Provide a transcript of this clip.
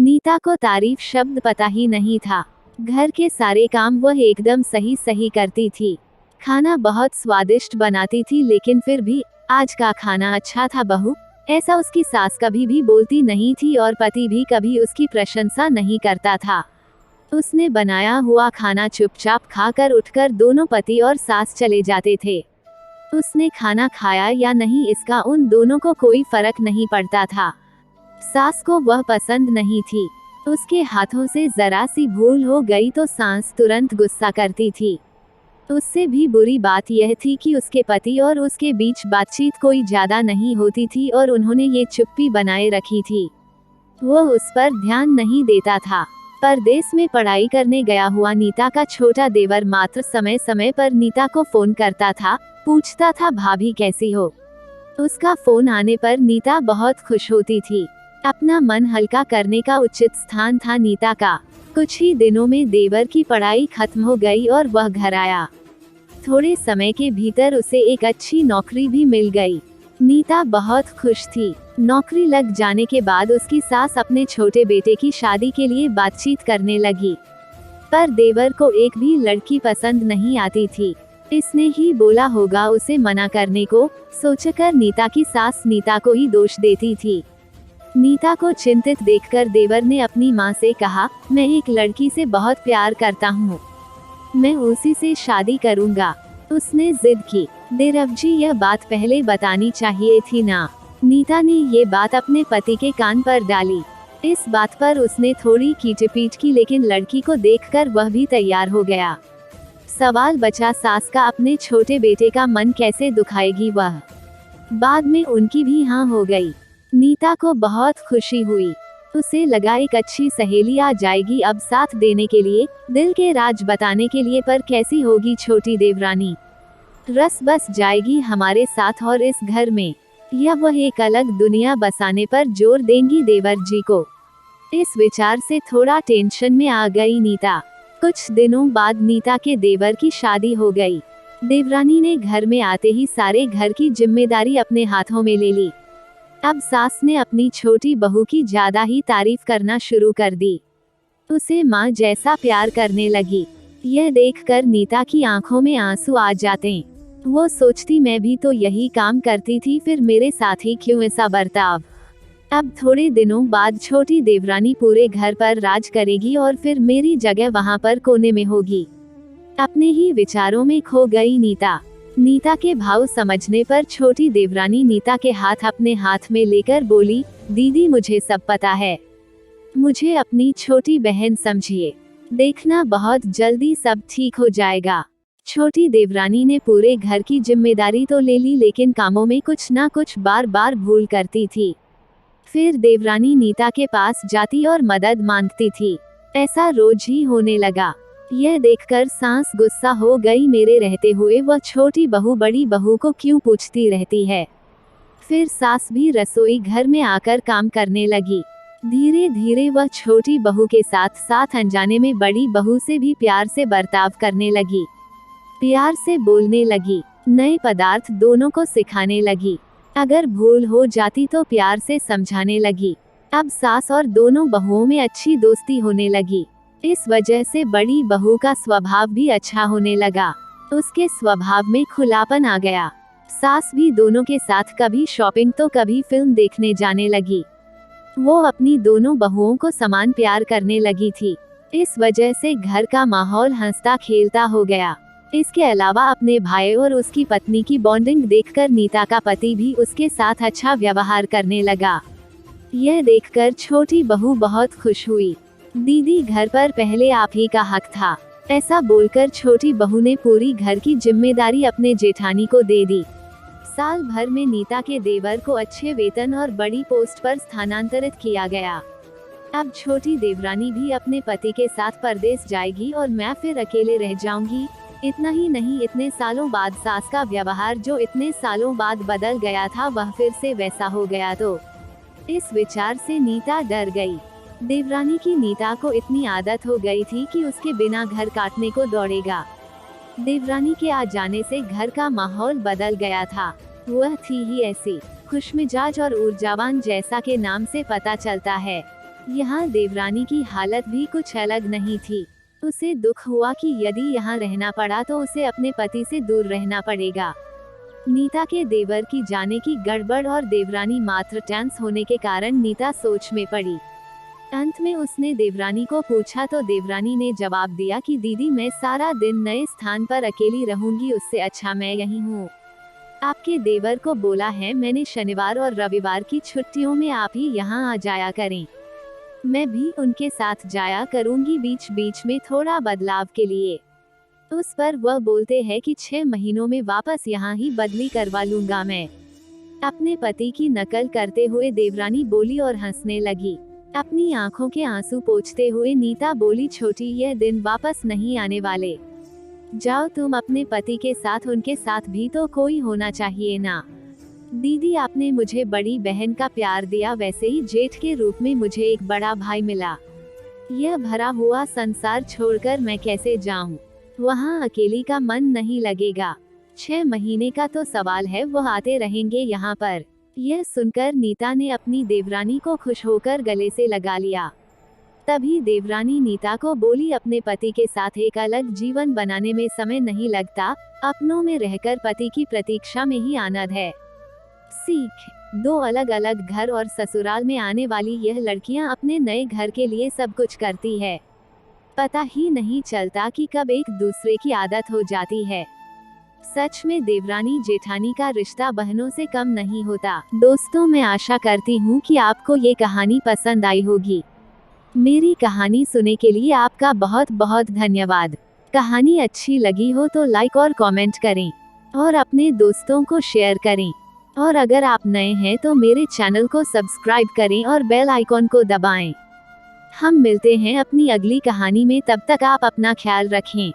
नीता को तारीफ शब्द पता ही नहीं था। घर के सारे काम वह एकदम सही सही करती थी। खाना बहुत स्वादिष्ट बनाती थी, लेकिन फिर भी आज का खाना अच्छा था बहू, ऐसा उसकी सास कभी भी बोलती नहीं थी और पति भी कभी उसकी प्रशंसा नहीं करता था। उसने बनाया हुआ खाना चुपचाप खाकर उठकर दोनों पति और सास चले जाते थे। उसने खाना खाया या नहीं इसका उन दोनों को कोई फर्क नहीं पड़ता था। सास को वह पसंद नहीं थी। उसके हाथों से जरा सी भूल हो गई तो सास तुरंत गुस्सा करती थी। उससे भी बुरी बात यह थी कि उसके पति और उसके बीच बातचीत कोई ज्यादा नहीं होती थी और उन्होंने ये चुप्पी बनाए रखी थी। वो उस पर ध्यान नहीं देता था। परदेश में पढ़ाई करने गया हुआ नीता का छोटा देवर मात्र समय समय पर नीता को फोन करता था, पूछता था भाभी कैसी हो। उसका फोन आने पर नीता बहुत खुश होती थी। अपना मन हल्का करने का उचित स्थान था नीता का। कुछ ही दिनों में देवर की पढ़ाई खत्म हो गई और वह घर आया। थोड़े समय के भीतर उसे एक अच्छी नौकरी भी मिल गई। नीता बहुत खुश थी। नौकरी लग जाने के बाद उसकी सास अपने छोटे बेटे की शादी के लिए बातचीत करने लगी, पर देवर को एक भी लड़की पसंद नहीं आती थी। इसने ही बोला होगा उसे मना करने को, सोचकर नीता की सास नीता को ही दोष देती थी। नीता को चिंतित देखकर देवर ने अपनी माँ से कहा, मैं एक लड़की से बहुत प्यार करता हूँ, मैं उसी से शादी करूँगा। उसने जिद की। देवर जी यह बात पहले बतानी चाहिए थी ना। नीता ने ये बात अपने पति के कान पर डाली। इस बात पर उसने थोड़ी खींचपीट की, लेकिन लड़की को देखकर वह भी तैयार हो गया। सवाल बचा सास का अपने छोटे बेटे का मन कैसे दुखाएगी वह। बाद में उनकी भी हाँ हो गई। नीता को बहुत खुशी हुई। उसे लगा एक अच्छी सहेली आ जाएगी अब साथ देने के लिए, दिल के राज बताने के लिए, पर कैसी होगी छोटी देवरानी। रस बस जाएगी हमारे साथ और इस घर में, या वह एक अलग दुनिया बसाने पर जोर देंगी देवर जी को। इस विचार से थोड़ा टेंशन में आ गई नीता। कुछ दिनों बाद नीता के देवर की शादी हो गई। देवरानी ने घर में आते ही सारे घर की जिम्मेदारी अपने हाथों में ले ली। अब सास ने अपनी छोटी बहू की ज्यादा ही तारीफ करना शुरू कर दी। उसे माँ जैसा प्यार करने लगी। यह देखकर नीता की आंखों में आंसू आ जाते। वो सोचती मैं भी तो यही काम करती थी, फिर मेरे साथ ही क्यों ऐसा बर्ताव। अब थोड़े दिनों बाद छोटी देवरानी पूरे घर पर राज करेगी और फिर मेरी जगह वहाँ पर कोने में होगी। अपने ही विचारों में खो गई नीता। नीता के भाव समझने पर छोटी देवरानी नीता के हाथ अपने हाथ में लेकर बोली, दीदी मुझे सब पता है, मुझे अपनी छोटी बहन समझिए, देखना बहुत जल्दी सब ठीक हो जाएगा। छोटी देवरानी ने पूरे घर की जिम्मेदारी तो ले ली, लेकिन कामों में कुछ ना कुछ बार बार भूल करती थी। फिर देवरानी नीता के पास जाती और मदद मांगती थी। ऐसा रोज ही होने लगा। यह देखकर सास गुस्सा हो गई, मेरे रहते हुए वह छोटी बहू बड़ी बहू को क्यों पूछती रहती है। फिर सास भी रसोई घर में आकर काम करने लगी। धीरे धीरे वह छोटी बहू के साथ साथ अनजाने में बड़ी बहू से भी प्यार से बर्ताव करने लगी। प्यार से बोलने लगी, नए पदार्थ दोनों को सिखाने लगी। अगर भूल हो जाती तो प्यार से समझाने लगी। अब सास और दोनों बहुओं में अच्छी दोस्ती होने लगी। इस वजह से बड़ी बहू का स्वभाव भी अच्छा होने लगा। उसके स्वभाव में खुलापन आ गया। सास भी दोनों के साथ कभी शॉपिंग तो कभी फिल्म देखने जाने लगी। वो अपनी दोनों बहुओं को समान प्यार करने लगी थी। इस वजह से घर का माहौल हंसता खेलता हो गया। इसके अलावा अपने भाई और उसकी पत्नी की बॉन्डिंग देखकर नीता का पति भी उसके साथ अच्छा व्यवहार करने लगा। यह देखकर छोटी बहू बहुत खुश हुई। दीदी घर पर पहले आप ही का हक था, ऐसा बोलकर छोटी बहू ने पूरी घर की जिम्मेदारी अपने जेठानी को दे दी। साल भर में नीता के देवर को अच्छे वेतन और बड़ी पोस्ट पर स्थानांतरित किया गया। अब छोटी देवरानी भी अपने पति के साथ परदेश जाएगी और मैं फिर अकेले रह जाऊंगी। इतना ही नहीं, इतने सालों बाद सास का व्यवहार जो इतने सालों बाद बदल गया था वह फिर से वैसा हो गया तो इस विचार से नीता डर गई। देवरानी की नीता को इतनी आदत हो गई थी कि उसके बिना घर काटने को दौड़ेगा। देवरानी के आ जाने से घर का माहौल बदल गया था। वह थी ही ऐसी खुशमिजाज और ऊर्जावान, जैसा के नाम से पता चलता है। यहाँ देवरानी की हालत भी कुछ अलग नहीं थी। उसे दुख हुआ कि यदि यहाँ रहना पड़ा तो उसे अपने पति से दूर रहना पड़ेगा। नीता के देवर की जाने की गड़बड़ और देवरानी मात्र टेंस होने के कारण नीता सोच में पड़ी। अंत में उसने देवरानी को पूछा तो देवरानी ने जवाब दिया कि दीदी मैं सारा दिन नए स्थान पर अकेली रहूंगी, उससे अच्छा मैं यहीं हूँ। आपके देवर को बोला है मैंने शनिवार और रविवार की छुट्टियों में आप ही यहाँ आ जाया करें। मैं भी उनके साथ जाया करूंगी बीच बीच में थोड़ा बदलाव के लिए। उस पर वह बोलते हैं कि 6 महीनों में वापस यहाँ ही बदली करवा लूंगा मैं। अपने पति की नकल करते हुए देवरानी बोली और हंसने लगी। अपनी आंखों के आंसू पोंछते हुए नीता बोली छोटी यह दिन वापस नहीं आने वाले। जाओ तुम अपने पति के साथ, उनके साथ भी तो कोई होना चाहिए ना। दीदी आपने मुझे बड़ी बहन का प्यार दिया, वैसे ही जेठ के रूप में मुझे एक बड़ा भाई मिला। यह भरा हुआ संसार छोड़कर मैं कैसे जाऊं? वहाँ अकेली का मन नहीं लगेगा। 6 महीने का तो सवाल है, वह आते रहेंगे यहाँ पर। यह सुनकर नीता ने अपनी देवरानी को खुश होकर गले से लगा लिया। तभी देवरानी नीता को बोली अपने पति के साथ एक अलग जीवन बनाने में समय नहीं लगता, अपनों में रहकर पति की प्रतीक्षा में ही आनंद है। सीख 2 अलग अलग घर और ससुराल में आने वाली यह लड़कियां अपने नए घर के लिए सब कुछ करती है। पता ही नहीं चलता कि कब एक दूसरे की आदत हो जाती है। सच में देवरानी जेठानी का रिश्ता बहनों से कम नहीं होता। दोस्तों मैं आशा करती हूँ कि आपको ये कहानी पसंद आई होगी। मेरी कहानी सुनने के लिए आपका बहुत बहुत धन्यवाद। कहानी अच्छी लगी हो तो लाइक और कमेंट करें और अपने दोस्तों को शेयर करें। और अगर आप नए हैं तो मेरे चैनल को सब्सक्राइब करें और बेल आइकॉन को दबाएं। हम मिलते हैं अपनी अगली कहानी में, तब तक आप अपना ख्याल रखें।